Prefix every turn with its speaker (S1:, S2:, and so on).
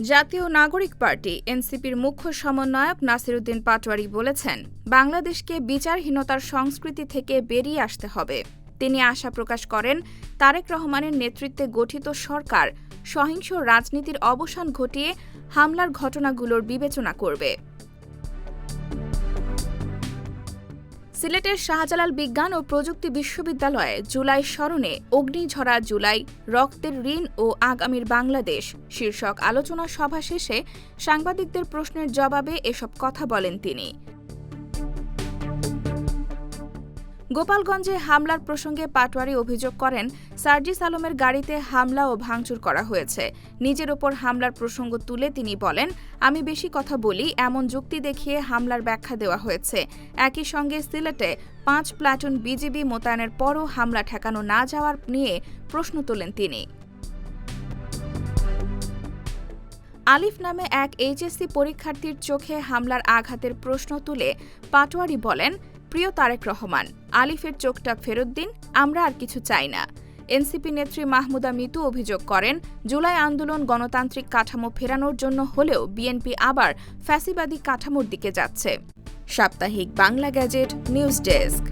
S1: জাতীয় নাগরিক পার্টি এনসিপির মুখ্য সমন্বয়ক নাসিরুদ্দিন পাটোয়ারি বলেছেন, বাংলাদেশকে বিচারহীনতার সংস্কৃতি থেকে বেরিয়ে আসতে হবে। তিনি আশা প্রকাশ করেন, তারেক রহমানের নেতৃত্বে গঠিত সরকার সহিংস রাজনীতির অবসান ঘটিয়ে হামলার ঘটনাগুলোর বিবেচনা করবে। সিলেটের শাহজালাল বিজ্ঞান ও প্রযুক্তি বিশ্ববিদ্যালয়ে জুলাই স্মরণে অগ্নিঝরা জুলাই, রক্তের ঋণ ও আগামীর বাংলাদেশ শীর্ষক আলোচনা সভা শেষে সাংবাদিকদের প্রশ্নের জবাবে এসব কথা বলেন তিনি। গোপালগঞ্জে হামলার প্রসঙ্গে পাটোয়ারি অভিযোগ করেন, সার্জিস আলমের গাড়িতে হামলা ও ভাঙচুর করা হয়েছে। নিজের ওপর হামলার প্রসঙ্গ তুলে তিনি বলেন, আমি বেশি কথা বলি এমন যুক্তি দেখিয়ে হামলার ব্যাখ্যা দেওয়া হয়েছে। একই সঙ্গে সিলেটে ৫ প্লাটুন বিজিবি মোতায়েনের পরও হামলা ঠেকানো না যাওয়ার নিয়ে প্রশ্ন তোলেন তিনি। আলিফ নামে এক এইচএসসি পরীক্ষার্থীর চোখে হামলার আঘাতের প্রশ্ন তুলে পাটোয়ারি বলেন, প্রিয় তারেক রহমান, আলিফের চোখটা ফেরত দিন, আমরা আর কিছু চাই না। এনসিপি নেত্রী মাহমুদা মিতু অভিযোগ করেন, জুলাই আন্দোলন গণতান্ত্রিক কাঠামো ফেরানোর জন্য হলেও বিএনপি আবার ফ্যাসিবাদী কাঠামোর দিকে যাচ্ছে। সাপ্তাহিক বাংলা গ্যাজেট নিউজ ডেস্ক।